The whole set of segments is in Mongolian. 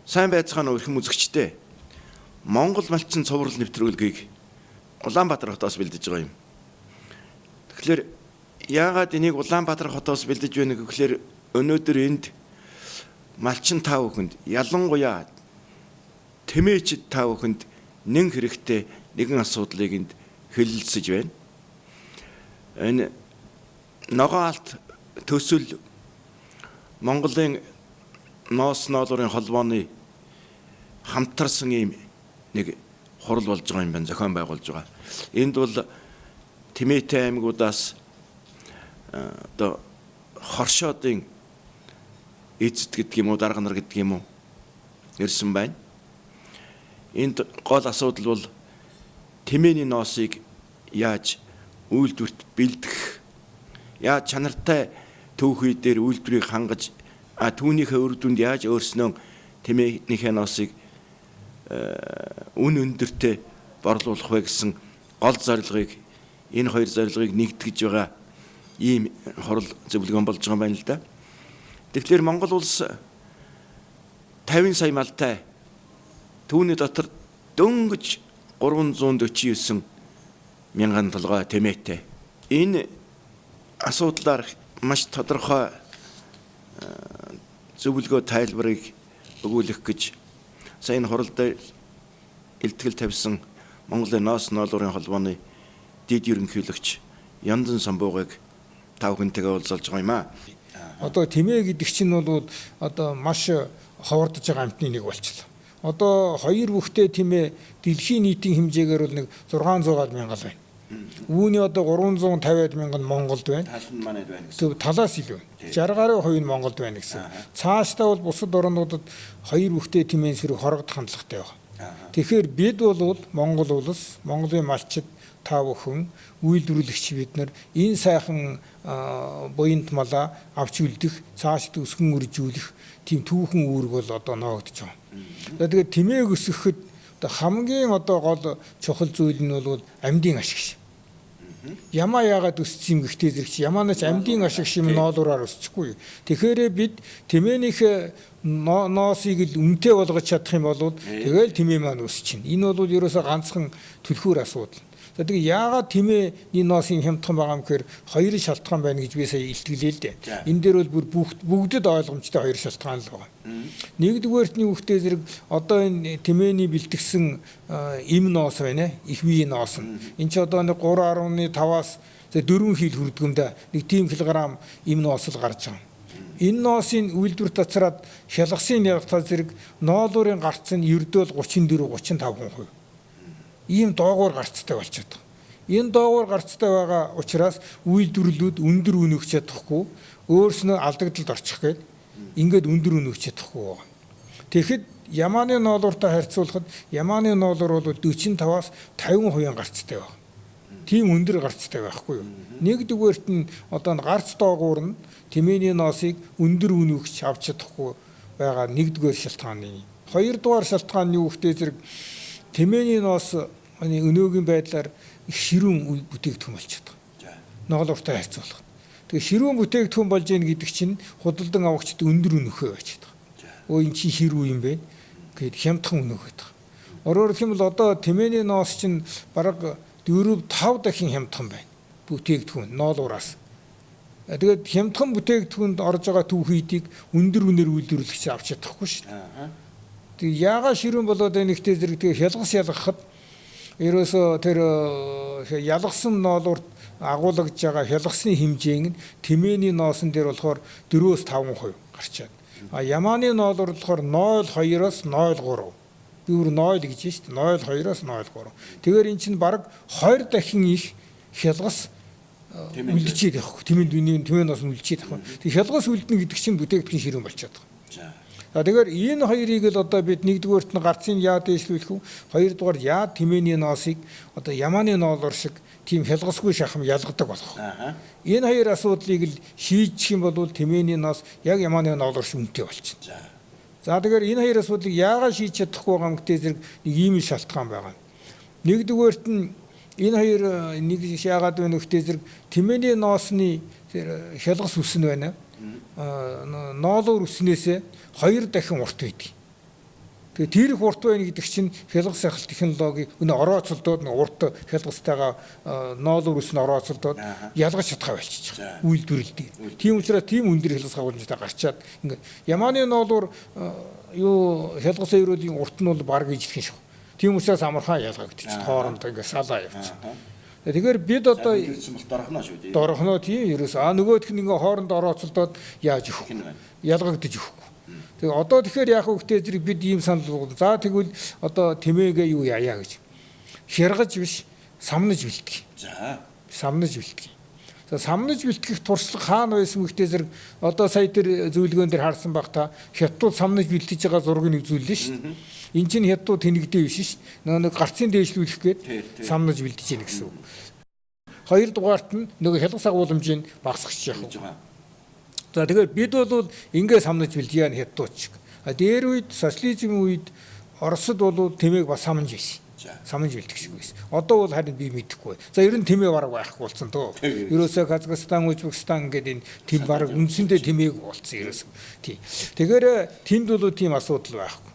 сайн байцгаана өрхөм үзэгчтэй. Монгол малчин цуврал нэвтрүүлгийг Улаанбаатар хотоос бэлдэж байгаа юм. Тэгэхээр яагаад энийг Улаанбаатар хотоос бэлдэж байна гэхээр өнөөдөр энд малчин тав хүнд ялангуяа тэмээчд тав хүнд нэн хэрэгтэй нэгэн асуудлыг энд хэлэлцэж байна. Энэ ногоолт төсөл Монголын ноос ноолорын холбооны хамтарсан ийм нэг хурал болж байгаа юм байна, зохион байгуулж байгаа. Энд бол Тэмээтэй аймагуудаас одоо хоршоодын эзэд гэдэг юм уу, дарга нар гэдэг юм уу ирсэн байна. Энд гол асуудал бол Тэмээний ноосыг яаж үйлдвэрт бэлдэх, яаж чанартай түүхий дээр үйлдвэрийг хангаж түүнийхээ үр дүнд яаж өөрснөө Тэмээнийхээ ноосыг үн өндөртэй борлуулах вэ гэсэн гол зорилгыг энэ хоёр зорилгыг нэгтгэж байгаа ийм хурал зөвлөгөөн болж байгаа юм байна л да. Тэгэхээр Монгол улс 50 сая малтай, түүний дотор дөнгөж 349 мянган толгой Тэмээтэй. Энэ асуудлаар маш тодорхой зөвлөгөө тайлбарыг өгүүлэх гэж сайн хуралд илтгэл тавьсан Монголын ноос ноолорын холбооны дэд ерөнхийлөгч Яндан Самбуугыг тав хүнтэйгээ уулзалж байгаа юм аа. Одоо Тэмээ гэдэг чинь бол одоо маш ховордож байгаа амтны нэг болчихлоо. Одоо хоёр бүхтэй Тэмээ дэлхийн нийтийн хэмжээгээр бол нэг 600 мянган байна. Үүний одоо 350 мянган Монголд байна. Манайд байна гэсэн. Талаас илүү. 60 гаруй хувь нь Монголд байна гэсэн. Цаашдаа бол бусад орнуудад хоёр бүхтэй Тэмээн сэрэг хорогдох хандлагатай байна. Тэгэхээр бид бол Монгол улс, Монголын малчид та бүхэн үйлдвэрлэгч бид нар энэ сайхан буянт малаа авч үлдэх, цаашд өсгөн үржүүлэх тийм түүхэн үүрэг бол одоо ноогдож байгаа. Тэгээд Тэмээг өсгөхөд хамгийн одоо гол чухал зүйл нь бол амьдын ашиг. Ямаа яагаад өссөн юм гэхдээ зэрэг ямаанач амьдын ашиг шим ноолуураар өсчихгүй. Тэгэхээр бид Тэмээнийхээ ноосыг л үнэтэй болгож чадах юм бол тэгэл Тэмээ маань өсчихнэ. Энэ бол ерөөсөө ганцхан түлхүүр асуудал. Тэгээд яагаад Тэмээний ноосыг хямдхан байгаа юм гэхээр хоёр шалтгаан байна гэж би сая илтгэлээ л дээ. Энэ дээр бол бүгдэд ойлгомжтой хоёр шалтгаан л байгаа. Нэгдүгээрт нь үхтэй зэрэг одоо энэ Тэмээний бэлтгэсэн им ноос байна, их биеийн ноос. Энд ч одоо нэг 3.5-аас 4 хил хүрдгэмдэ нэг тийм килограмм им ноос л гарч байгаа. Энэ ноосыг үйлдвэр тацраад хялгасын ялгатаа зэрэг ноолуурын гарц нь ердөөл 34-35%. Ийм доогуур гарцтай болчиход байгаа. Энэ доогуур гарцтай байгаа учраас үйлдвэрлэлүүд өндөр үн өгч чадахгүй, өөрснөө алдагдлалд орчих гээд ингээд өндөр үн өгч чадахгүй байгаа. Тэгэхэд ямааны ноолууртай харьцуулахад ямааны ноолуур бол 45-аас 50% гарцтай байна. Тийм өндөр гарцтай байхгүй юу? Нэгдүгээрт нь одоо гарц доогуур нь Тэмээний ноосыг өндөр үн өгч авч чадахгүй байгаа нэгдүгээр шалтгаан нь. Хоёрдугаар шалтгаан нь юу гэхтэй зэрэг Тэмээний ноос өнөөгийн байдлаар их ширүүн бүтээгдэхүүн болчиход байгаа. Ноолууртай харьцуулах. Тэгээ ширүүн бүтээгдэхүүн болж ийн гэдэг чинь худалдан авагчид өндөр үнэхөө байж байгаа. Өө эн чинь ширүү юм бэ гэхэд хямдхан үнэх байдаг. Өөрөөр хэлбэл одоо Тэмээний ноос чинь бараг 4-5 дахин хямдхан байна. Бүтээгдэхүүн ноолуураас. Тэгээд хямдхан бүтээгдэхүүнд орж байгаа түүхийдийг өндөр үнээр үйлдвэрлэгч авч чадахгүй шүү дээ. Тэгээ яагаад ширүүн болоод байна гэхдээ зэрэг тэгээ хялгас ялгахад ерөөсөө тэр ялгсан ноолуурт агуулгаж байгаа хялгасны хэмжээ нь Тэмээний ноосон дээр болохоор 4-5% гарчаад. Ямааны ноолуур болохоор 0.2-оос 0.3. Би өөр 0 гэж шүү дээ. 0.2-оос 0.3. Тэгэхээр эн чинь бараг 20 дахин их хялгас үлдчихэд явах. Тэмээ ноос нь үлдчихэд явах. Тэг хялгас үлдэнэ гэдэг чинь бүтээгдэхүүн ширүүн болчиход байгаа. Тэгэхээр энэ хоёрыг л одоо бид нэгдүгээрт нь гарцын яад дэвшлүүлэх үү, хоёрдугаар яад Тэмээний ноосыг одоо ямааны ноолуур шиг тийм хялгасгүй шахам ялгадаг болох. Энэ хоёр асуудлыг л шийдчих юм бол Тэмээний ноос яг ямааны ноолуур шиг үнэтэй болчихно. За тэгэхээр энэ хоёр асуудлыг яагаад шийдэж чадахгүй байгаа юм гэдэг зэрэг нэг ийм шалтгаан байгаа. Нэгдүгээрт нь энэ хоёр нэг яагаад вэ гэхдээ зэрэг Тэмээний ноосны хялгас үснэ байна. Ноолуур үснээсээ 2 дахин урт байдаг. Тэгээ тэр их урт байна гэдэг чинь хялгас ахал технологи өнө орооцолдоод урт хялгастайгаа ноолуур ус нь орооцолдоод ялгаж чадхаа болчих. Үйлдвэрлэдэг. Тийм учраас тийм өндөр хялгас агуулмжтай гарчаад ингээ ямааны ноолуур юу хялгас өрөөлийн урт нь бол баг ижлэх юм шүү. Тийм учраас амархан ялгагдчих. Хоорондоо ингээ салаа явчих. Тэгэхээр бид одоо дорхно шүү дээ. Дорхно тийм ерөөс нөгөөх нь ингээ хоорондоо орооцолдоод яаж өгөх вэ? Ялгагдаж өгөх. Тэгээ одоо тэгэхээр яг хөвгтэй зэрэг бид ийм санал болгоно. За тэгвэл одоо тэмээгээ юу яая гэж. Хяргаж биш, самнаж бэлтгэе. За. Самнаж бэлтгэе. За самнаж бэлтгэх туршлага хаана байсан хөвгтэй зэрэг одоо сая тэр зөвлөгөөн дээр харсан баг та хятад самнаж бэлтэж байгаа зургийг үзүүллээ шүү дээ. Энд чинь хятад тэнэгдээ биш шүү дээ. Нэг гарцын дээшлүүлэх гээд самнаж бэлтэж яах гэсэн үг. Хоёрдугаарт нь нөгөө хялгас агуулмжийг багасгах яах вэ? За тэгэхээр бид бол ингээ самнаж бэлдгийа хятадч. Дээр үед социализмын үед Оросд бол тэмээг бас самнаж байсан. Самнаж бэлдэх шиг байсан. Одоо бол харин би мэдэхгүй. За ер нь тэмээ бараг байхгүй болсон дөө. Ерөөсөө Казахстан, Узбекистан гэдэг энэ тэм бараг үндсэндээ тэмээг болсон ерөөсөө. Тийм. Тэгэхээр тэнд бол тийм асуудал байхгүй.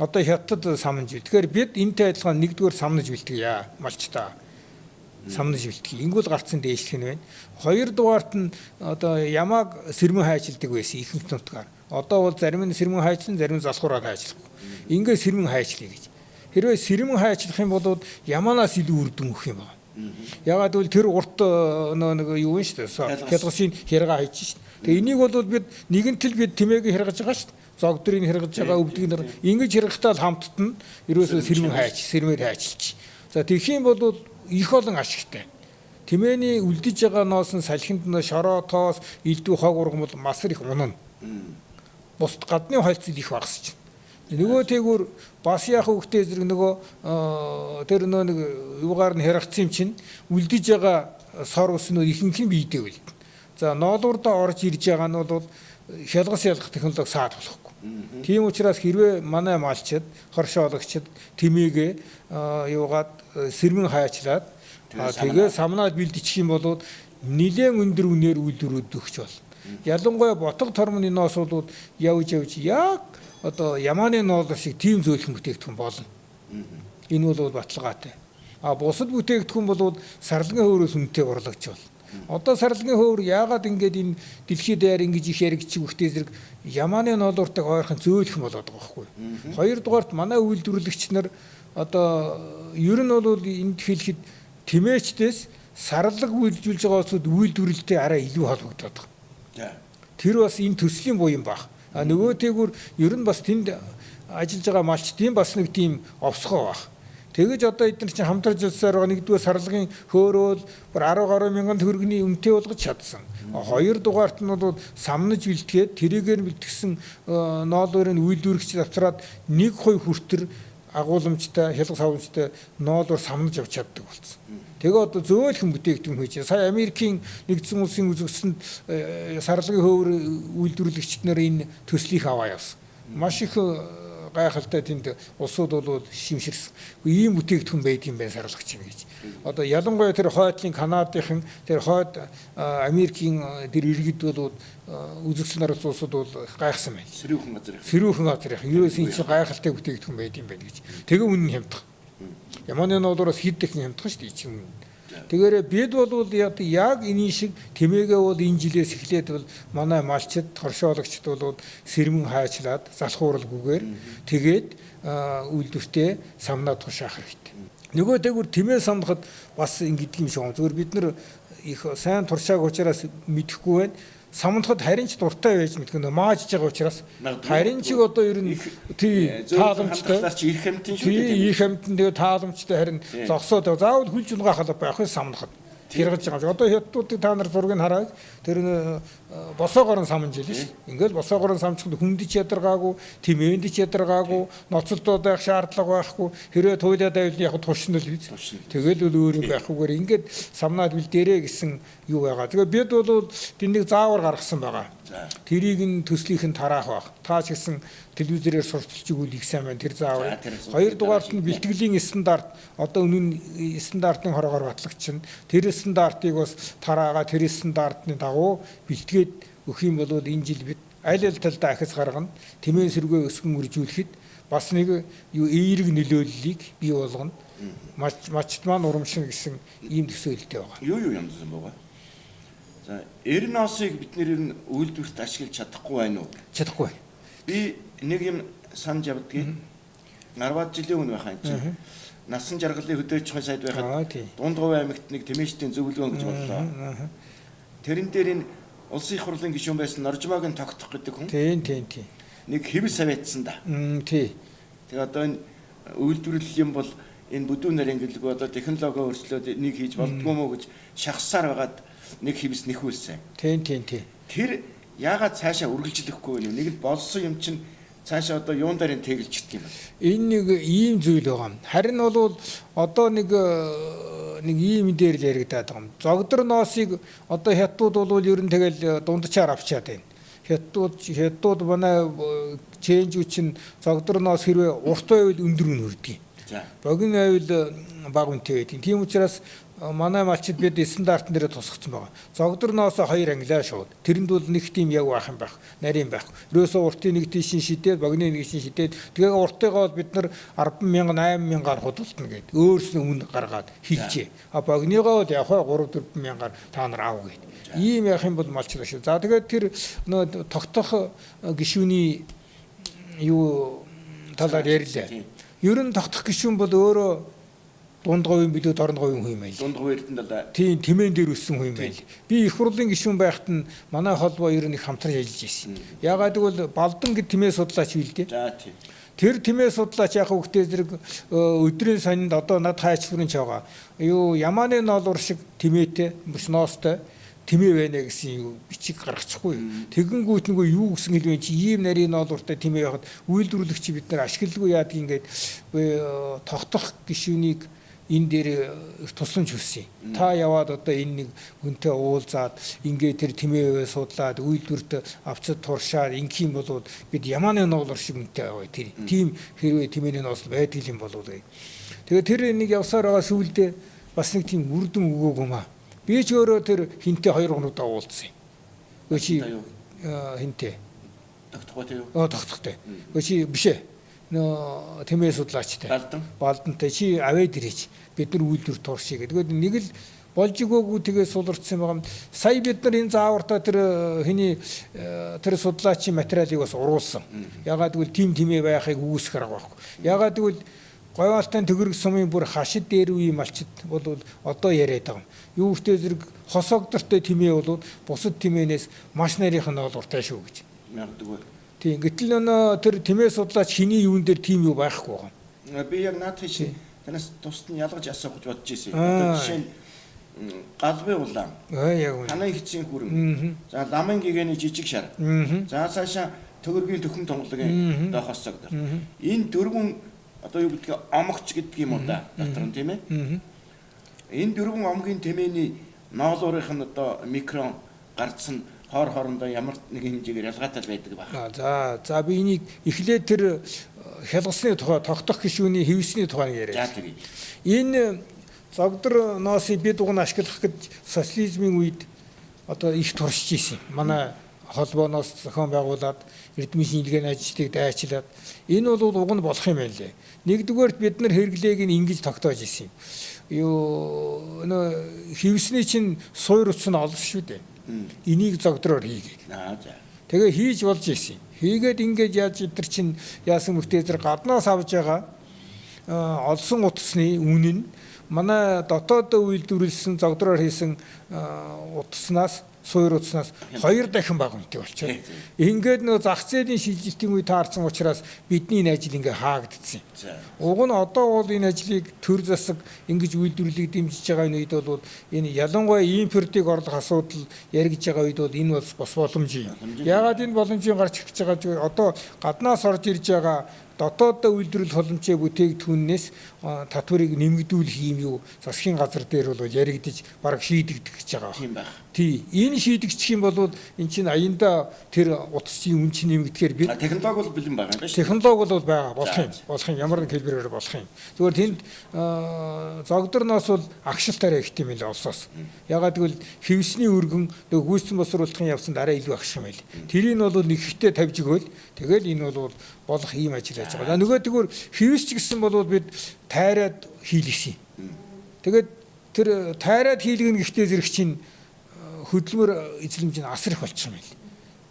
Одоо хятад самнаж бэлдэх. Тэгэхээр бид энэтэй адилхан нэгдүгээр самнаж бэлтгэе малчтаа. Самнаж бэлтгэе. Ингүүл гарцсан дээшлэх нь байна. Хоёрдугаарт нь одоо ямааг сэрмэн хайчилдаг байсан ихэнх нутгаар. Одоо бол зарим нь сэрмэн хайчлан, зарим нь залхуураад хайчлахгүй. Ингээ сэрмэн хайчлаа гэж. Хэрвээ сэрмэн хайчлах юм бол ямаанаас илүү үр дүн өгөх юм байна. Ягаад гэвэл тэр урт нэг юу вэ шүү дээ. Хялгасын хэрэг хайж шүү дээ. Тэгээ энийг бол бид нэгэнтэл бид тэмээг хэргэж байгаа шүү дээ. Зогдрыг хэргэж байгаа өвдөг нар ингэж хэргахтаа л хамтд нь ерөөсөө сэрмээр хайчилж. За тэгэх юм бол их олон ашигтай. Тэмээний үлдэж байгаа ноос нь салхинд нь шороо тоос элдв хог ургамал масар их унана. Бусд гадны хольцол их багасч. Нөгөө тэгүр бас яах хөвгтэй зэрэг нөгөө тэр нэг юугаар нь харагдсан юм чинь үлдэж байгаа сор ус нь ихэнх нь биедээ үлд. За ноолуурдаа орж ирж байгаа нь бол хялгас ялгах технологи саад болохгүй. Тийм учраас хэрвээ манай малчид, хоршоологчид тэмээгээ юугаад сэрмэн хайчлаад тэгээ самнаад бэлдчих юм бол нэлээд өндөр үнээр үйлдвэрүүд өгч болно. Ялангуяа ботго тормоны ноос бол явж яг одоо ямааны ноол шиг тийм зөөлхөн бүтээгдэхүүн болно. Энэ бол баталгаатай. Бусад бүтээгдэхүүн бол сарлагын хөөрөөс үнэтэй борлогч болно. Одоо сарлагын хөөр яагаад ингэж энэ дэлхийд даяар ингэж их яригдчих үхтэй зэрэг ямааны ноолууртайг ойрхон зөөлхөн болоод байгаа байхгүй. Хоёрдугаарт манай үйлдвэрлэгч нар одоо ер нь бол энд хэлэхэд тэмээчдээс сарлаг үйлдвэрлэж байгаа улсууд үйлдвэрлэлтэй арай илүү холбогдоод байгаа. Тэр бас энэ төслийн буян баг. Нөгөө тэгүр ер нь бас тэнд ажиллаж байгаа малчдын бас нэг тийм овсгоо баг. Тэгэж одоо эдгээр чинь хамтарч ажилласаар байгаа нэгдүгээр сарлагын хөөрөөл 10 гаруй мянган төгрөгийн үнэтэй болгож чадсан. Хоёрдугаарт нь бол самнаж бэлтгээд тэрийгээр бэлтгэсэн ноолуурын үйлдвэрэгч авчраад 1% хүртэр агуулмжтай, хялгас агуулмжтай ноолуур самнаж авч чаддаг болсон. Тэгээ одоо зөөлхөн бүтээгдэхүүн хийж. Сая Америкийн нэгдсэн улсын үзэгсэнд сарлагын хөөр үйлдвэрлэгчид нар энэ төслийг аваа явсан. Маш их гайхалтай тэнд улсууд бол шимширсэн. Ийм бүтээгдэхүүн байдаг юм байна сарлагч юм гэж. Одоо ялангуяа тэр хойдлын Канадын тэр хойд Америкийн тэр иргэд бол үзэгсэл нарт улсууд бол гайхсан байна. Сэрүүхэн газар их. Ерөөс энэ чинь гайхалтай бүтээгдэхүүн байдаг юм байна гэж. Тэгээ үнэн хямдах. Ямааны ноолуураас хэд дахин хямдах шүү дээ чинь. Тэгэхээр бид бол яг энэ шиг тэмээгээ бол энэ жилээс эхлээд бол манай малчид, хоршоологчд бол сэрмэн хайчлаад залхууралгүйгээр тэгээд үйлдвэртээ самнаад тушаах хэрэгтэй. Нөгөө дээгүр тэмээ самнахад бас ингэдэг юм шиг. Зөвхөн бид нар их сайн туршааг учраас мэдэхгүй байна. Самнахад харин ч дуртай байж мэдгүй маажж байгаа учраас харин ч одоо ер нь тий тааламжтай их хэмтэн шүү дээ. Их хэмтэн тэгээ тааламжтай харин зогсоод заавал хүлж унгаахад байх вэ самнахад хэрэгж байгаа. Одоо хятадуудыг та нар зургийг хараад тэр босоогоор нь самнж ийлээ шүү. Ингээл босоогоор нь самжихад хүндэж ядаргаагүй, тэмээнд ч ядаргаагүй, ноцолдоод байх шаардлага байхгүй. Хэрвээ туйлаад байвал яг тушнал биз. Тэгэл өөр юм байхгүйгээр ингээд самнаад бэлдээрээ гэсэн юу байгаа. Тэгээ бид бол тэнийг заавар гаргасан байгаа. Тэрийг нь төслийнх нь тараах баг. Та ч гэсэн телевизээр сурталчиг үл их сайн байна. Тэр заавар. Хоёрдугаарт нь бэлтгэлийн стандарт одоо үнэн стандартын хороогоор батлагчин. Тэр стандартыг бас тараагаа тэр стандартны дагуу бэлтгээд өгөх юм бол энэ жил бид аль талдаа ахис гаргана, тэмээ сэргээ өсгөн үржүүлэхэд бас нэг юу эерэг нөлөөллийг бий болгоно. Мачт маань урамшин гэсэн ийм төсөөлөлтэй байгаа. Юу юмсан байгаа. За, эрносыг бид нэр үйлдвэрт ашиглаж чадахгүй байна уу? Чадахгүй. Би нэг юм санаж явдгийг 10 жилийн өмнө байхаа чинь насан жаргалын хөдөөж сайд байхад Дундгов аймагт нэг тэмээчдийн зөвлөгөө гэж бодлоо. Тэрэн дээр энэ улсын их хурлын гишүүн байсан Норжмагийн тогтох гэдэг хүн. Тийм. Нэг хэвс аваадсан да. Тий. Тэгээ одоо энэ үйлдвэрлэл юм бол энэ бүдүүн нарийн гэлгүй одоо технологи өөрчлөөд нэг хийж болдгоо мó гэж шахсаар байгаад нэг хэвс нэхүүлсэн. Тийм. Тэр яагаад цаашаа үргэлжлэхгүй вэ? Нэг л болсон юм чинь цаашаа одоо юун дээр нь тэгэлждэг юм бэ? Энэ нэг ийм зүйл байгаа. Харин бол одоо нэг ийм дээр л яригадаад байгаа юм. Зогдор ноосыг одоо хятадууд бол ер нь тэгэл дундчаар авчаад байна. Хятадууд манай чэнж үчин зогдор ноос хэрвээ урт байвал өндөр нь хүрдэг. Богино байвал бага үнэтэй байдаг. Тийм учраас манай малчид бид стандартн дээр тусгацсан байгаа. Зогдор ноосоо 2 ангилаа шууд. Тэрэнд бол нэг тийм яг байх юм байх. Нарийн байх. Ерөөсөө уртын нэг тийшин шидээд, богино нэг тийшин шидээд. Тэгээ уртыгаа бол бид нар 10,000, 8,000-аар худалдана гэдэг. Өөрснөө үн гаргаад хийлжээ. Богиныгоо бол яг 3-4,000-аар та нар аав гэдэг. Ийм яах юм бол малчид шүү. За тэгээд тэр нөө тогтох гишүүний юу талаар ярьлаа. Ер нь тогтох гишүүн бол өөрөө дундговын билүү дорнговын хүн юм байл. Дундгов эрдэнд л тийм тэмээн дээр өссөн хүн юм байл. Би их хурлын гишүүн байхад нь манай холбоо ер нь их хамтран ажиллаж ирсэн. Ягаад гэвэл Балдан гэд тэмээ судлаач үйл дээ. За тийм. Тэр тэмээ судлаач яг хөвгтээ зэрэг өдрийн сонинд одоо над хайч хүрэн чагаа. Юу Ямааны ноолуур шиг тэмээтэй, мөс ноостой тэмээ байна гэсэн юу бичиг гаргачихгүй. Тэгэнгүүт нөгөө юу гэсэн хэлвэн чи ийм нарийн ноолууртай тэмээ явахад үйлдвэрлэгч бид нар ашигладаг яадаг ингээд тогтох гишүүнийг энэ дээр тусламж хүссэн. Та яваад одоо энэ нэг хүнтэй уулзаад ингээд тэр тэмээ судлаад үйлдвэрт авчид туршаад ингийн болоод бид Ямааны ноолуур шиг үнтэй аваа тэр тийм хэрвээ тэмээний ноос байдаг юм болов. Тэгээ тэр нэг явсаар байгаа сүүлдээ бас нэг тийм үрдэн өгөөг юм аа. Би ч өөрөө тэр хинтээ 2 хоногдоо уулзсан юм. Өчи хинтээ. Тогтохтой юу? Тогтохтой. Өчи биш ээ. Нөө тэмээ судлаачтай. Балдантай чи аваад ирээч. Бид нар үйлдвэр туршия гэдэг. Нэг л болж игөөгүй тэгээ суларчсан байгаа. Сая бид нар энэ заавартаа тэр хэний тэр судлаачийн материалыг бас уруулсан. Ягаад гэвэл тим тэмээ байхыг үүсгэх арга байхгүй. Ягаад гэвэл Говьалтай төгөрөг сумын бүр хашид дээр үе малчид бол одоо яриад байгаа юм. Юу ихтэй зэрэг хосогдортой тэмээ бол бусад тэмээнээс маш нарийнх нь бол уртай шүү гэж. Мягдгүй. Тийм гэтэл өнөө тэр тэмээ судлаач хиний юун дээр тийм юу байхгүй байгаа. Би яг наад чи танаас тусад нь ялгаж асуух гэж бодож ирсэн. Одоо жишээ нь галбын улаан. Яг үнэ. Танай хэцийн хүрэн. За ламын гэгэний жижиг шар. За цаашаа төгөргийн төхөн тонголгийн дохосогдор. Энэ дөрвөн одоо юу гэдгийг омогч гэдэг юм уу да дотор нь тийм ээ. Энэ дөрвөн омгийн тэмээний ноолуурынх нь одоо микрон гарцсан хоор хоорондоо ямар нэгэн хэмжээгээр ялгаатай байдаг байна. За би энийг эхлээд тэр хялгасны тухай тогтох гишүүний хэвсний тухай яриа. За тэгье. Энэ зогдор ноосыг бид угн ашиглах гэж социализмын үед одоо их туршиж ирсэн. Манай холбооноос зохион байгуулад эрдэмийн шинжилгээний ажилтныг дайчлаад энэ бол уг нь болох юм байна лээ. Нэгдүгээрт бид нар хэрэглээг нь ингэж тогтоож ирсэн. Юу нөө хевсний чинь суур утас нь олсон шүү дээ. Энийг зогдроор хийгээд. За. Тэгээ хийж болж ирсэн. Хийгээд ингэж яаж итэр чинь яасан мөртөө зэрэг гаднаас авж байгаа олсон утасны үнэ нь манай дотоодоо үйлдвэрлэсэн зогдроор хийсэн утаснаас суур утаснаас 2 дахин бага үнэтэй болчихоо. Ингээд нөө зах зээлийн шилжилтийн үе таарсан учраас бидний энэ ажил ингээ хаагдсан. Уг нь одоо бол энэ ажлыг төр засаг ингэж үйлдвэрлэлийг дэмжиж байгаа үед бол энэ ялангуяа импортыг орлох асуудал яригдж байгаа үед бол энэ бас боломж юм. Яагаад энэ боломжийн гарч ирж байгаа вэ? Одоо гаднаас орж ирж байгаа дотоодоо үйлдвэрлэл боломжтой бүтээгдэхүүнээс татварыг нэмэгдүүлэх юм юу засгийн газар дээр бол яригдж бараг шийдэгдэх гэж байгаа. Тийм байх. Тий. Энэ шийдэгдчих юм бол эн чинь аяндаа тэр утасчийн үн чинь нэмэгдэхээр бид технологи бол бэлэн байгаа юм байна шүү. технологи бол байгаа болох юм ямар нэг хэлбэрээр болох юм. Зүгээр тэнд зогдорноос бол агшилтаараа ихт юм л олсоос. Ягаад гэвэл хевсний өргөн нөгөө гүйцэн босруулалтын явсанд арай илүү агш юм байл. Тэрийг бол нэг ихтэй тавьж өгөөл тэгэл энэ бол болох ийм ажил яаж байгаа. Нөгөө тэгвэр хевсч гэсэн бол бид тайраад хийлгэсэн. Тэгээд тэр тайраад хийлгэн гэхдээ зэрэг чинь хөдөлмөр эзлэмж нь асар их болчихсон байл.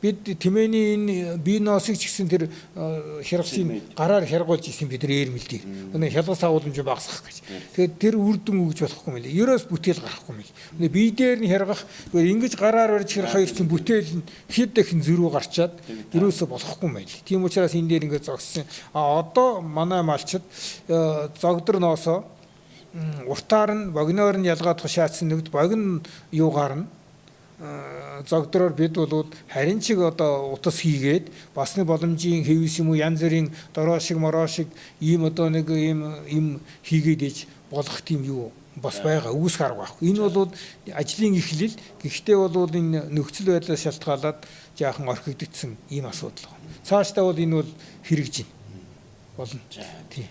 Бид тэмээний энэ бие ноосыг ч гэсэн тэр хяргасыг гараар хяргуулж исэн бид тэр эрмэлдээ. Өнөө хялгас агуулмж багасгах гэж. Тэгээд тэр үр дүн өгж болохгүй мэлээ. Ерөөс бүтээл гарахгүй мэл. Бие дээр нь хяргах ингэж гараар барьж хэр хоёр чинь бүтээл нь хэд дахин зөрүү гарчаад ерөөсө болохгүй мэл. Тийм учраас энэ дээр ингээд зогссон. Одоо манай малчид зогдор ноосоо уртаар нь богиноор нь ялгаад тушаацсан нэгд богино юугаар нь зогдроор бид бол харин чиг одоо утас хийгээд бас нэг боломжийн хэвс юм уу янз бүрийн дороо шиг мороо шиг ийм одоо нэг ийм хийгээд иж болох тийм юу бас байгаа үүс гарга байхгүй. Энэ бол ажлын эхлэл. Гэхдээ бол энэ нөхцөл байдлаас шалтгаалаад жаахан орхигдсон ийм асуудал байна. Цаашдаа бол энэ бол хэрэгжин болно. Тий.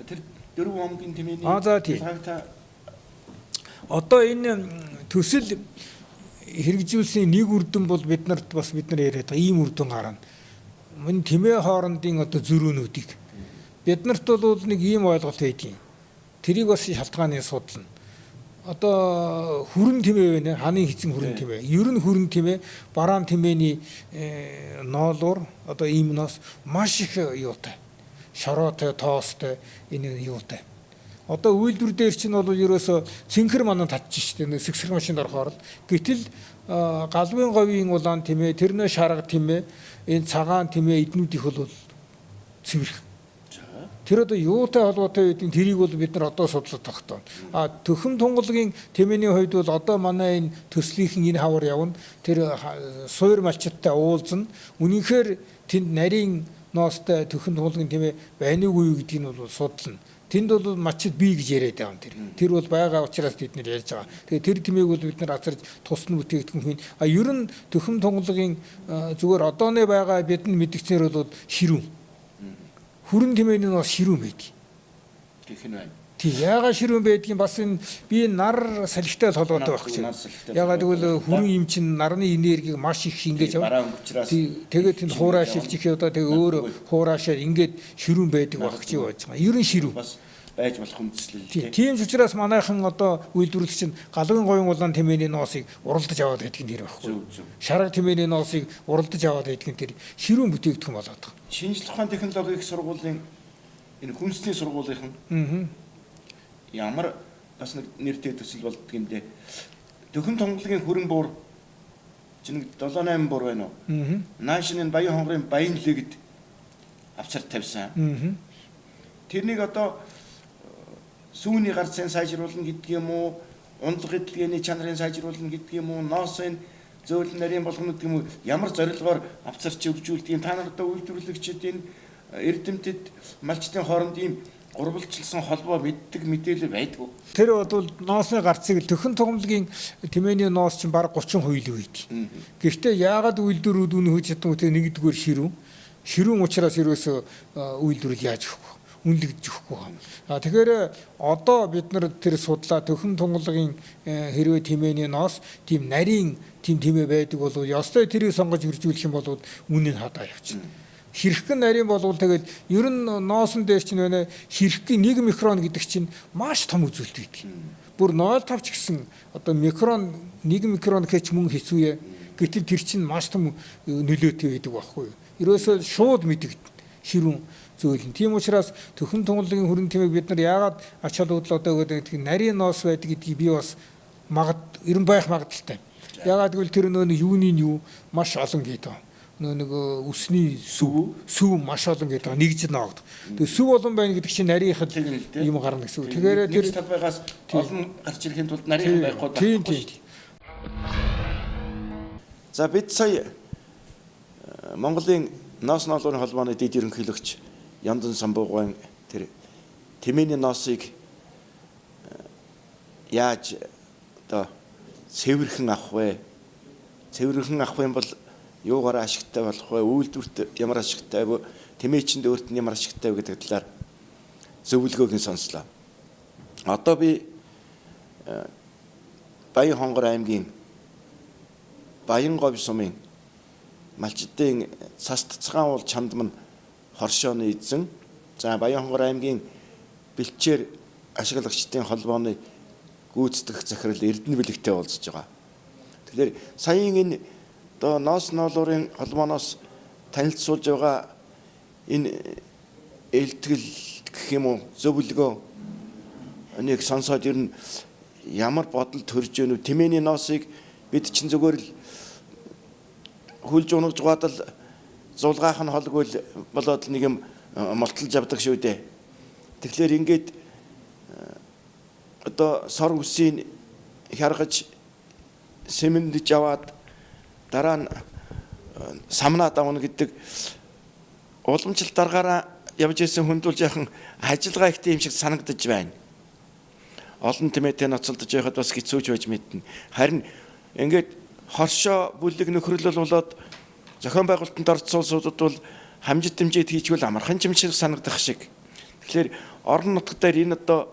Тэр дөрвөн омгийн тэмээний одоо энэ төсөл хэрэгжүүлсэн нэг үр дүн бол бид нар яриад байгаа ийм үр дүн гарна. Энэ тэмээ хоорондын одоо зөрүүнүүдийг биднэрт бол нэг ийм ойлголт байдгийг. Тэрийг бас шалтгааны судална. Одоо хүрэн тэмээ байна. Ханы хийцэн хүрэн тэмээ. Ер нь хүрэн тэмээ бараан тэмээний ноолуур одоо ийм ноос маш их юутай. Шороотой, тоостой энэ юутай. Одоо үйлдвэр дээр чинь бол ерөөсө цэнхэр манан татчих шүү дээ. Сэгсэр машинд орохоор л. Гэтэл галвын говийн улаан тэмээ, тэрнээ шарга тэмээ, энэ цагаан тэмээ эднүүдийнх бол цэвэрх. Тэр одоо юутай холбоотой байдгийг тэрийг бол бид нар одоо судлаад тогтооно. Төхөн тунгалгийн тэмээний хувьд бол одоо манай энэ төслийнхэн энэ хавар явна. Тэр суур малчиттай уулзна. Үнэнхээр тэнд нарийн ноостой төхөн тунгалгийн тэмээ байна уу гэдгийг нь бол судлана. Тэнд бол мачид бий гэж яриад байгаа юм тэр бол байгаа учраас бид нэр ярьж байгаа. Тэгээ тэр тэмээг бол бид нар асарж тусна бүтээгдэхүүн хийн. Ер нь төхөн тунгалгийн зүгээр одооны байгаа бидний мэдгцээр бол ширүүн. Хүрэн тэмээний бас ширүүн байдаг. Гэх нь байна. Тий, яагаад ширүүн байдгийг бас энэ би нар салхитай холбоотой байх гэж. Яагаад гэвэл хүрэн юм чинь нарны энергийг маш их ингэж аваа. Тэгээд тэнд хуураа шилжих одоо тэгээ өөр хуураашаар ингэж ширүүн байдаг байх гэж яаж байгаа. Ер нь ширүүн бас байж болох үндэслэл. Тийм учраас манайхан одоо үйлдвэрлэгч нь галвын говийн улаан тэмээний ноосыг уралдаж аваад байдгийг нэр байхгүй. Шарга тэмээний ноосыг уралдаж аваад байдгийг тэр ширүүн бүтээгдэхүүн болоод байгаа. Шинжлэх ухааны технологийн сургуулийн энэ хүнсний сургуулийнхан ямар бас нэг нэртэй төсөл болдгиймдээ төхөн тунгалгийн хүрэн буур чинь 7-8 буур байна уу? Наашны Баян хонгорын Баян лигд авчирт тавьсан. Тэрнийг одоо сүүний гарцын сайжруулна гэдэг юм уу? Ундлага эдлэгээний чанарын сайжруулна гэдэг юм уу? Ноосын зөөлөн нарийн болгоно гэдэг юм уу? Ямар зорилгоор авчирч өргөжүүлдэг юм? Та нар одоо үйлдвэрлэгчдийн эрдэмтэд малчдын хооронд ийм гурвалжилсан холбоо мэддэг мэдээлэл байдгүй. Тэр бол ноосны гарцыг төхөн тунгалгийн тэмээний ноос чинь бараг 30% л үйд. Гэхдээ яагаад үйлдвэрүүд үнэ хөөж чадсан үгүй нэгдүгээр ширүүн. Ширүүн учраас ерөөсөө үйлдвэрлэл яаж өгөхгүй. Үнэлэгдэж өгөхгүй. Тэгэхээр одоо бид нар тэр судлаа төхөн тунгалгийн хэрвээ тэмээний ноос тийм нарийн тийм тэмээ байдаг бол ёстой тэрийг сонгож хөржүүлэх юм бол үнэ нь хадаа явчихна. Хэрхэн нарийн болвол тэгэл ер нь ноосон дээр чинь байна хэрхэн 1 микрон гэдэг чинь маш том үзүүлэлт байдаг. Бүр 0.5 ч гэсэн одоо микрон 1 микрон гэхч мөн хэцүүе. Гэтэл тэр чинь маш том нөлөөтэй байдаг байхгүй юу. Ерөөсөө шууд мэдэгд ширүүн зөөлөн. Тийм учраас төхөн тунгалгийн хүрэн тэмээг бид нар яагаад ач холбогдлоо гэдэг нарийн ноос байдаг гэдгийг би бас ер нь байх магадaltaй. Яагаад гэвэл тэр нөө юуны юу маш олон гэдэг. Нэг үсний сүв маш олон гэдэг нэгж ноогд. Тэгээ сүв олон байна гэдэг чинь нарийнх юм гарна гэсэн үг. Тэгэхээр тэр талбайгаас олон гарч ирэхэд тулд нарийнх байхгүй байхгүй. За бид сая Монголын ноос ноолуурын холбооны дэд ерөнхийлөгч Яндан Самбуугын тэр тэмээний ноосыг яаж одоо цэвэрхэн авах вэ? Цэвэрхэн авах юм бол юугаар ашигтай болох вэ? Үйлдвэрт ямар ашигтай вэ? Тэмээчэнд өөрт нь ямар ашигтай вэ гэдэг талаар зөвлөгөөг нь сонслоо. Одоо би Баянхонгор аймгийн Баянговь сумын Малчидын Цастцгаан уул чамдман хоршооны эзэн, за Баянхонгор аймгийн бэлчээр ашиглагчдын холбооны гүйцэтгэх захирал Эрдэнэ Бэлэгтэй уулзж байгаа. Тэгэхээр саяын энэ одоо ноос ноолуурын холбооноос танилцуулж байгаа энэ элтгэл гэх юм уу зөвлөгөө нэг сонсоод ер нь ямар бодол төрж гэнэ үү? Тэмээний ноосыг бид чинь зүгээр л хүлж унагж гуйдал зулгаах нь холгүй л болоод нэг юм молтолж авдаг шүү дээ. Тэгэхээр ингээд одоо сор үсийг хяргаж сэмэндж аваад дараа нь самнаа давна гэдэг уламжлалт даргаараа явж исэн хүндүүлж яхан ажиллагаа ихтэй юм шиг санагдаж байна. Олон тэмээтэй ноцолдож байхад бас хэцүүж байж мэднэ. Харин ингээд хоршоо бүлэг нөхрөлөл болоод зохион байгуулалтанд орсон улсуудад бол хамжит хэмжээд хийчихвэл амархан юм шиг санагдах шиг. Тэгэхээр орон нутгад дээр энэ одоо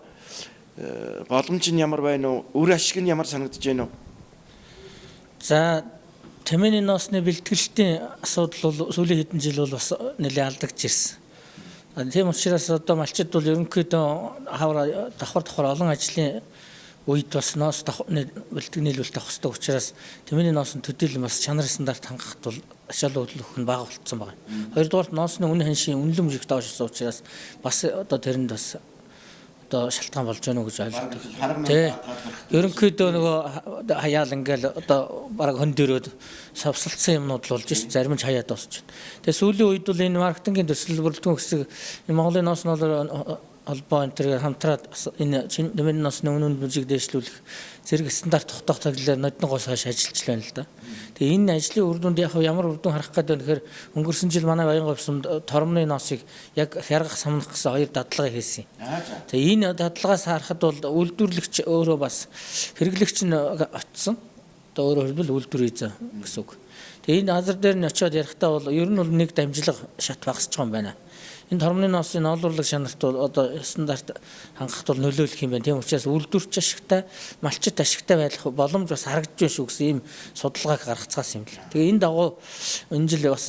боломж нь ямар байна уу? Үр ашиг нь ямар санагдаж байна уу? За тэмээний ноосны бэлтгэлтийн асуудал бол сүүлийн хэдэн жил бол бас нэлээд алдагдж ирсэн. Тийм учраас одоо малчид бол ерөнхийдөө давхар олон ажлын үед бас ноос бэлтгэл нийлүүлэлт авах хэрэгтэй учраас тэмээний ноосны төдийлөн бас чанар стандарт хангахад бол ачаалал хөдлөх нь бага болцсон байна. Хоёрдугаар ноосны үнэ ханшийн үнэлэмж их доошсон учраас бас одоо тэрэнд бас одоо шалтгаан болж байна уу гэж ойлгодог. Тэ. Ерөнхийдөө нөгөө хаяал ингээл одоо бараг хон дөрөөд савсалцсан юмнууд л болж ш зарим нь хаяад дуусч байна. Тэгээ сүүлийн үед бол энэ маркетингийн төсөл бүрэлдэхүүн хэсэг Монголын ноос ноолоор холбоо энтергээр хамтраад энэ тэмээний ноосны үнэн бүжиг дээшлүүлэх зэрэг стандарт тогтоох цаглаар нодноогоос хойш ажиллаж байна л да. Тэгээ энэ ажлын үр дүнд яг ямар үр дүн харах гэдэг вэ гэхээр өнгөрсөн жил манай Баянговь сумд тормны ноосыг яг хяргах самнах гэсэн хоёр дадлага хийсэн. Тэгээ энэ дадлагаас харахад бол үйлдвэрлэгч өөрөө бас хэрэглэгч нь очсон. Одоо өөрөөр хэлбэл үйлдвэр хийсэн гэсэн үг. Тэгээ энэ азар дээр нь очиод ярихдаа бол ер нь бол нэг дамжлага шат багасч байгаа юм байна. Энэ тормны ноосны ноолуурлаг шанарт бол одоо стандарт хангахад бол нөлөөлөх юм байна. Тийм учраас үйлдвэрч ашигтай, малчит ашигтай байх боломж бас харагдж байна шүү гэсэн ийм судалгааг гаргацгаасан юм л. Тэгээ энэ дагуу энэ жил бас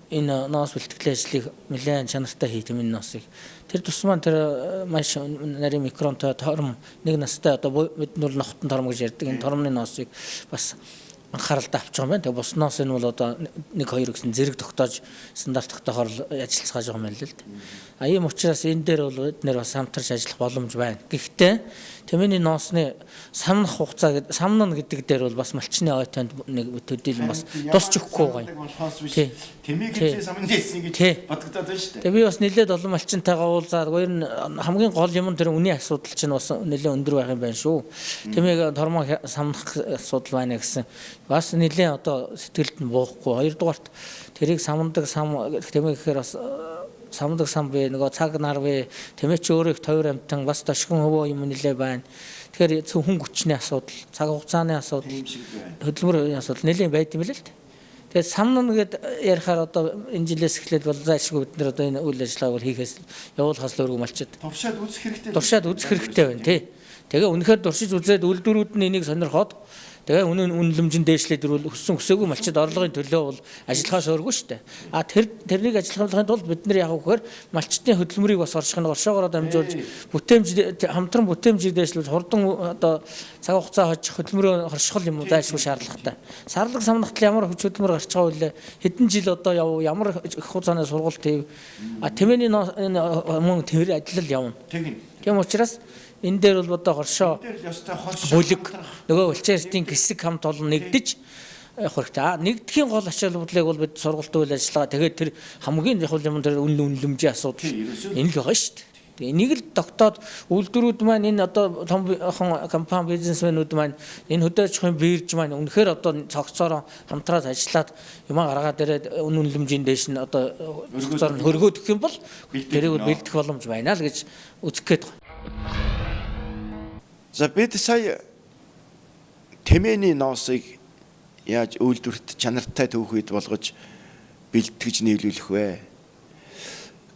энэ ноос бэлтгэлийн ажлыг нэлээд чанартай хий тэмээний ноосыг. Тэр тусмаа тэр маш нарийн микронтой торм нэг настай одоо бидний нохтон торм гэж ярьдаг энэ тормны ноосыг бас анхааралтай авч байгаа юм байна. Тэгээ бус ноос энэ бол одоо 1-2 гэсэн зэрэг тогтоож стандарт тогтоохоор ажиллацгааж байгаа юм л л. А ийм учраас энэ дээр бол бид нэр бас хамтарч ажиллах боломж байна. Гэхдээ тэмээний ноосны самнах хугацаа самнана гэдэг дээр бол бас малчны ойтонд нэг төдийлөн бас тусч өгөхгүй байгаа юм. Тэмээгийн самнан дэсэн гэж бодогдоод байна шүү дээ. Тэгээ би бас нэлээд олон малчинтайгаа уулзаад хоёр нь хамгийн гол юм тэр үнийн асуудал чинь бас нэлээд өндөр байх юм байна шүү. Тэмээг тормоо самнах асуудал байна гэсэн бас нэлээд одоо сэтгэлд нь буухгүй. Хоёрдугаарт тэрийг самнадаг сам тэмээг гэхээр бас самдаг сам бэ нөгөө цаг нар вэ тэмээч өөрөө их тойр амтан бас дошгон хөвөө юм нэлээ байна. Тэгэхээр хүн хүчний асуудал, цаг хугацааны асуудал, хөдөлмөрийн асуудал нэлээд байд юм л л. Тэгээд самнана гэд ярихаар одоо энэ жилээс эхлээд бол зайлшгүй бид нар одоо энэ үйл ажиллагааг хийхээс явуулахаас л өргөм малчид. Туршаад үзэх хэрэгтэй байна тий. Тэгээ үнэхээр туршиж үзээд үйлдвэрүүд нь энийг сонирхоод тэгээ үнэлэмжийн дээшлээд ирвэл өссөн өсөөгүй малчид орлогын төлөө бол ажиллахаас өөргөө шүү дээ. А тэрнийг ажиллахын тулд бид нар яг үгээр малчтын хөдөлмөрийг бас оршоогоор дамжуулж бүтээмж хамтран бүтээмжийг дээшлүүлж хурдан одоо цаг хугацаа хожих хөдөлмөрөө хоршгол юм зайлшгүй шаардлагатай. Сарлаг самнахтал ямар хүч хөдөлмөр гарч байгаа вэ? Хэдэн жил одоо ямар их хугацааны сургалт хийв. А тэмээний мөн тэр ажиллал явна. Тийм учраас энэ дээр бол одоо хоршоо бүлэг нөгөө улчаартын хэсэг хамт олон нэгдэж явах хэрэгтэй. Нэгдэхийн гол ачаал явдлыг бол бид сургалт үйл ажиллагаа тэгээд тэр хамгийн чухал юм тэр үнэлэмжийн асуудал энэ л байгаа шүү дээ. Тэгээ энийг л тогтоод үйлдвэрүүд маань энэ одоо том компани бизнесмэнүүд маань энэ хөдөө аж ахуйн бирж маань үнэхээр одоо цогцоор хамтраад ажиллаад юм гаргаад ирээд үнэлэмжийн дээш нь одоо цогцоор нь хөргөөд өгөх юм бол тэрийг бэлдэх боломж байна л гэж үзэх гээд байна. За бид сая тэмээний ноосыг яаж үйлдвэрт чанартай төвөх үед болгож бэлтгэж нийлүүлэх вэ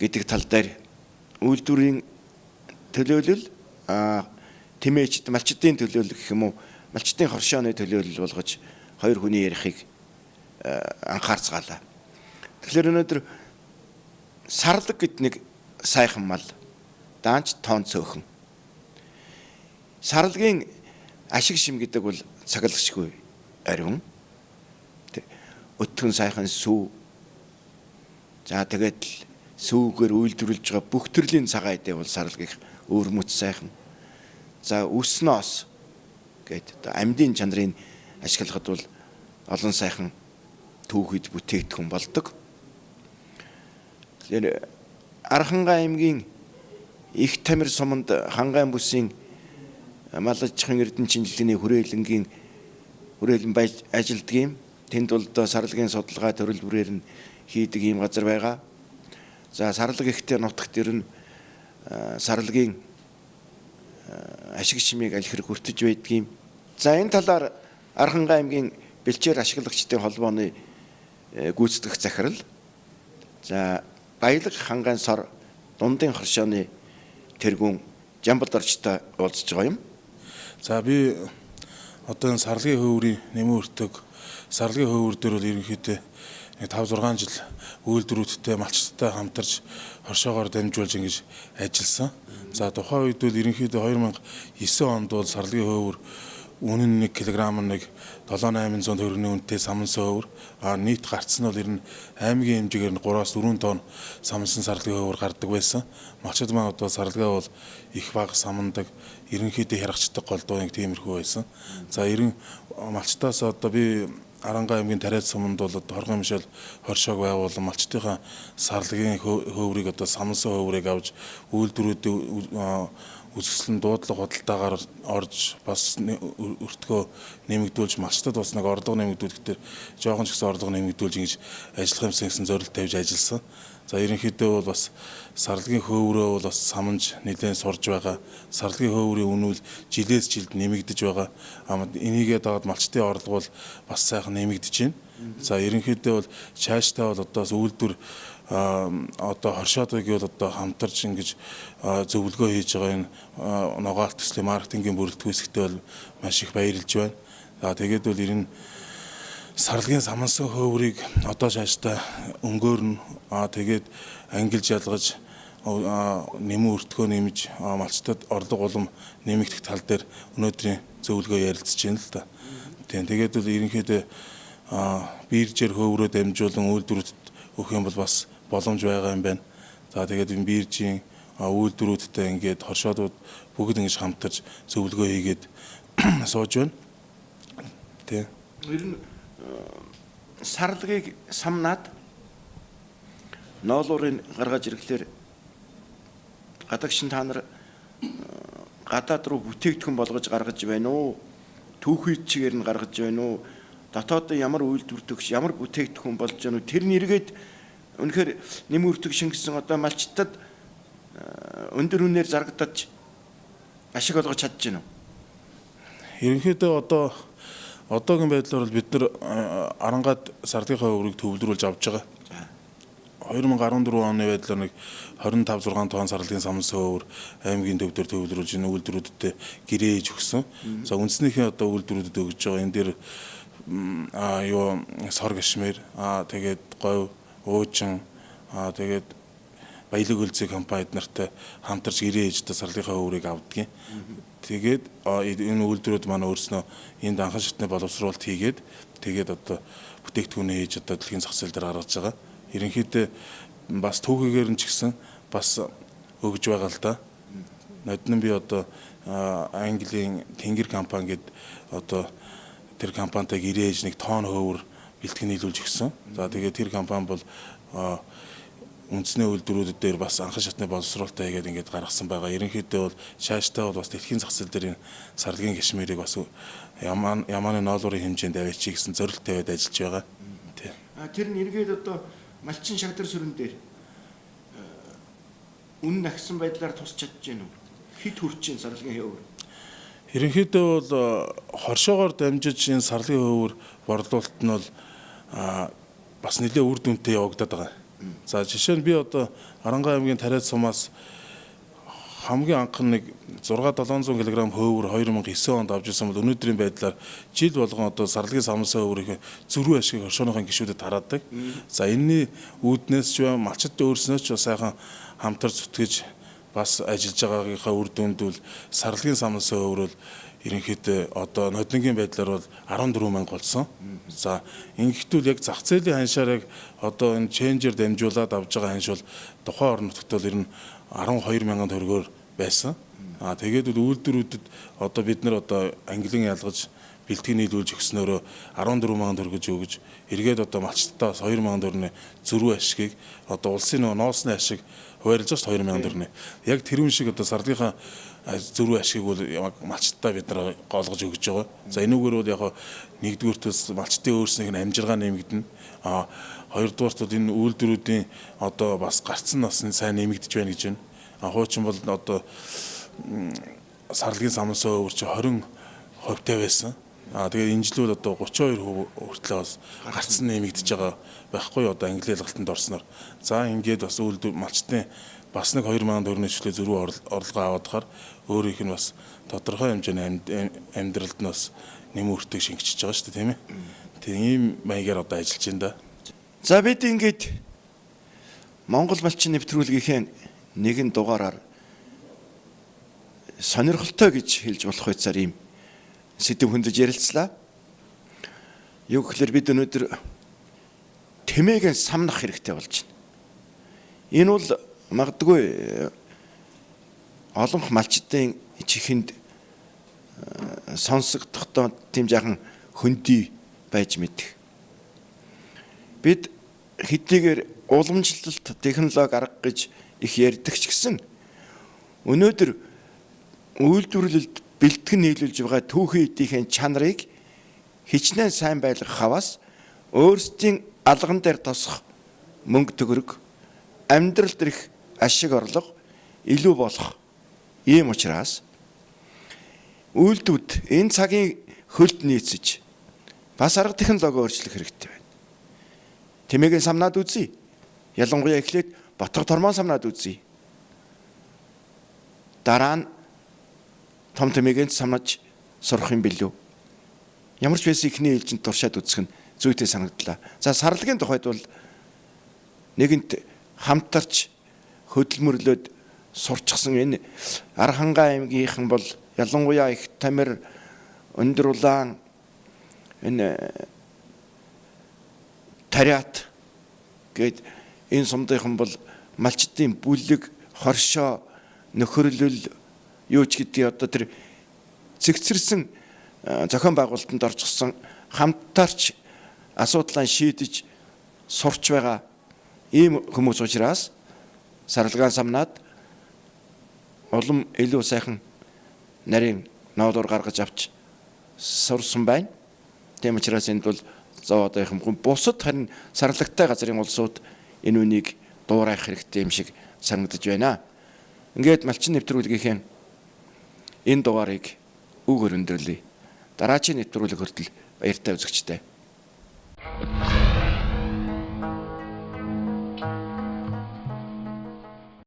гэдэг тал дээр үйлдвэрийн төлөөлөл тэмээчд малчдын төлөөлөл гэх юм уу малчдын хоршооны төлөөлөл болгож хоёр хүний ярихыг анхаарцгаалаа. Тэгэхээр өнөөдөр сарлаг гэд нэг сайхан мал даанч тоон цөөхөн. Сарлагын ашиг шим гэдэг бол цагалагчгүй ариун. Өтгөн сайхан сүү. За тэгээд сүүгээр үйлдвэрлэж байгаа бүх төрлийн цагаан эдээ бол сарлагын өвөрмөц сайхан. За үснос гэдэг амьдын чанарыг ашиглахад бол олон сайхан түүхэд бүтээгдэхүүн болдог. Тэгэхээр Архангай аймгийн Их Тамир суманд хангайн бүсийн мал аж ахуйн эрдэнэ шинжилгээний хүрээлэнгийн хүрээлэн байж ажилддаг юм. Тэнд бол сарлагын судалгаа төрөл бүрээр нь хийдэг ийм газар байгаа. За сарлаг ихтэй нутагт ирнэ сарлагын ашиг шимийг аль хэрэг хүртэж байдаг юм. За энэ талаар Архангай аймгийн бэлчээр ашиглагчдын холбооны гүйцэтгэх захирал за баялаг хангайн сор дундын хоршооны тэргүүн Жамбал орчтой уулзж байгаа юм. За би одоо энэ сарлагын хөвөрийн нэмэн өртөг сарлагын хөвөр дээр бол ерөнхийдөө 5-6 жил үйлдвэрүүдтэй малчдтай хамтарч хоршоогоор дамжуулж ингэж ажилласан. За тухайн үед бол ерөнхийдөө 2009 онд бол сарлагын хөвөр үнэн 1 кг нэг 7-800 төгрөгийн үнэтэй самансан хөвөр нийт гарцсан нь бол ер нь аймгийн хэмжээгээр нь 3-4 тонн самансан сарлагын хөвөр гардаг байсан. Малчид маань одоо сарлагаа бол их бага самандаг ерөнхийдөө хяргацдаг голдуу нэг тиймэрхүү байсан. За ерөн малчтаас одоо би Арангай аймгийн Тариад суманд бол хоргон мишэл хоршоог байгуулсан малчтынхаа сарлагын хөврийг одоо самансан хөврийг авч үйлдвэрүүдийн үзэсгэлэн дуудлага худалдаагаар орж бас өртгөө нэмэгдүүлж малчтад бас нэг орлого нэмэгдүүлэхдээ жоохон ч гэсэн орлого нэмэгдүүлж ингэж ажиллах юмсан гэсэн зорилт тавьж ажилласан. За ерөнхийдөө бол бас сарлагын хөврөө бол бас саманж нэлээд сурж байгаа. Сарлагын хөврийн үнэ бол жилээс жилд нэмэгдэж байгаа. Энийгээ дагаад малчтын орлого бол бас сайхан нэмэгдэж байна. За ерөнхийдөө бол цаашдаа бол одоо үйлдвэр одоо хоршоодыг бол одоо хамтарч ингэж зөвлөгөө хийж байгаа энэ ногоолт төслийн маркетингийн бүрэлдэхүүн хэсэгтээ бол маш их баярлж байна. За тэгээд бол ер нь сарлагын самансан хөврийг одоо цаашдаа өнгөөрн тэгээд ангилж ялгаж нэмэн өртгөө нэмж малчтад орлого улам нэмэгдэх тал дээр өнөөдрийн зөвлөгөө ярилцж байна л да. Тэгээд бол ерөнхийдөө биржээр хөврөө дамжуулан үйлдвэрүүд өгөх юм бол бас боломж байгаа юм байна. За тэгээд энэ биржийн үйлдвэрүүдтэй ингээд хоршоодууд бүгд ингэж хамтарч зөвлөгөө хийгээд сууж байна. Тэ. Ер нь сарлагыг самнаад ноолуурыг гаргаж ирэхлээр гадагшин та нар гадаад руу бүтээгдэхүүн болгож гаргаж байна уу? Түүхий чигээр нь гаргаж байна уу? Дотоод ямар үйлдвэр төгс ямар бүтээгдэхүүн болж байна уу? Тэр нэргээд үнэхээр нэмэн өртөг шингэсэн одоо малчтад өндөр үнээр зарагдаж ашиг олгож чадж байна уу? Ерөнхийдөө одоогийн байдлаар бол бид нар Арангайд сарлагын хөврийг төвлөрүүлж авч байгаа. 2014 оны байдлаар нэг 25-6 тонн сарлагын самансан хөвөр аймгийн төвдөр төвлөрүүлж энэ үйлдвэрүүдэд гэрээ хийж өгсөн. За үндснийхээ одоо үйлдвэрүүдэд өгж байгаа энэ дээр сор гашмэр тэгээд говь уучин тэгээд баялаг үлзий компанид нартай хамтарч гэрээ хийж сарлагын хөврийг авдгийн. Тэгээд энэ үйлдвэрүүд манай өөрснөө энд анхан шатны боловсруулалт хийгээд тэгээд одоо бүтээгдэхүүнээ хийж одоо дэлхийн зах зээл дээр гаргаж байгаа. Ерөнхийдөө бас түүхийгээр нь ч гэсэн бас өгж байгаа л да. Нодон би одоо Английн Тэнгэр компани гээд одоо тэр компанитай гэрээ хийж нэг тонн хөвөр бэлтгэн нийлүүлж өгсөн. За тэгээд тэр компани бол үндэсний үйлдвэрүүд дээр бас анхан шатны боловсруулалтаа хийгээд ингээд гаргасан байгаа. Ерөнхийдөө бол цаашдаа бол бас дэлхийн зах зээл дээр энэ сарлагын гашмэрийг бас ямааны ноолуурын хэмжээнд авчиг гэсэн зорилт тавиад ажиллаж байгаа. Тий. Тэр нь эргээд одоо малчин шагдар сүрэн дээр үнэн агсан байдлаар тусч чадж гэнэ үү? Хэд хүрч чинь сарлагын хөвөр? Ерөнхийдөө бол хоршоогоор дамжиж энэ сарлын хөвөр борлуулалт нь бол бас нэлээд үр дүнтэй явагдаад байгаа. За жишээ нь би одоо Арангаа аймгийн Тариад сумаас хамгийн анх нэг 6-700 кг хөвөр 2009 онд авч ирсэн бол өнөөдрийн байдлаар жил болгон одоо сарлагын самсан хөврийн зөрүү ашиг хоршооныхон гишүүдэд тараадаг. За энэний үүднээс ч малчид өөрснөө ч сайхан хамтар зүтгэж бас ажиллаж байгаагийнхаа үр дүнд бол сарлагын самсан хөвөр бол ерөнхийдөө одоо нодингийн байдлаар бол 14 мянга болсон. За ингэхдээ яг зах зээлийн ханшаар яг одоо энэ ченжер дамжуулаад авж байгаа ханш бол тухайн орон нутгад бол ер нь 12 мянган төгрөгөөр байсан. Тэгээд үйлдвэрүүдэд одоо бид нар одоо ангилан ялгаж бэлтгэн нийлүүлж өгснөөрөө 14 мянган төгрөг өгж эргээд одоо малчтаас 2 мянган төгрөгийн зөрүү ашгийг одоо улсын ноосны ашиг хуваарлаж 2 мянган төгрөгийн яг тэрүүн шиг одоо сарлынхаа зөрүү ашгийг бол малчтаа бид нар голгож өгж байгаа. За энүүгээр бол яг нэгдүгüүртээс малчтын өөрснийх нь амжиргаа нэмэгдэнэ. Хоёрдугаарт бол энэ үйлдвэрүүдийн одоо бас гарцсан нас нь сайн нэмэгдэж байна гэж байна. Хуучин бол одоо сарлагын самсан хөвөр чи 20% байсан. Тэгээд энэ жил бол одоо 32% хүртэл бас гарцсан нэмэгдэж байгаа байхгүй одоо англи ялгалтанд орсноор. За ингээд бас үйлдвэр малчтын бас нэг 2 мянган төгрөгийн чөлөө зөрүү орлого аваадахаар өөрийнх нь бас тодорхой хэмжээний амьдралд нь бас нэмүртийг шингэжиж байгаа шүү дээ, тийм ээ. Тийм ийм маягаар одоо ажиллаж байна да. За бид ингээд Монгол малчин нэвтрүүлгийнхээ нэгэн дугаараар сонирхолтой гэж хэлж болох байцаар ийм сэдв хөндөж ярилцлаа. Юу гэхээр бид өнөөдөр тэмээгийн самнах хэрэгтэй болж байна. Энэ бол магадгүй олон малчдын чихэнд сонсогдохдоо тийм жаахан хөндөй байж мэдэх. Бид хэдийгээр уламжлалт технологи арга гэж их ярьдаг ч гэсэн өнөөдөр үйлдвэрлэлд бэлтгэн нийлүүлж байгаа түүхийн эдийн чанарыг хичнээн сайн байлгахаас өөрсдийн алган дээр тосох мөнгө төгрөг амьдралд ирэх ашиг орлого илүү болох ийм учраас үйлдвэрт энэ цагийн хөлд нийцэж бас арга технологи өөрчлөх хэрэгтэй байна. Тэмээгийн самнаад үзье. Ялангуяа эхлээд ботго тормоон самнаад үзье. Дараа нь том тэмээгийн самнаж сурах юм билүү. Ямар ч байсан ихний ээлжинд туршаад үзэх нь зүйтэй санагдлаа. За сарлагын тухайд бол нэгэнт хамтарч хөдөлмөрлөөд сурчсан энэ Архангай аймгийнхан бол ялангуяа их тамир өндөр улаан энэ Тариад гээд энэ сумдынхан бол малчдын бүлэг, хоршоо, нөхөрлөл юу ч гэдгийг одоо тэр цэгцэрсэн зохион байгуулалтанд орчихсон хамтарч асуудлаа шийдэж сурч байгаа ийм хүмүүс учраас сарлагын самнаад улам илүү сайхан нарийн ноолоор гаргаж авч сурсан байна. Тийм учраас энд бол зоо одоохан бусад харин сарлагтай газрын улсууд энэ үнийг дуурайх хэрэгтэй юм шиг санагдаж байна. Ингээд малчин нэвтрүүлгийнхээ энэ дугаарыг үгээр өндөрлөе. Дараагийн нэвтрүүлэг хүртэл баяртай үзэгчтэй.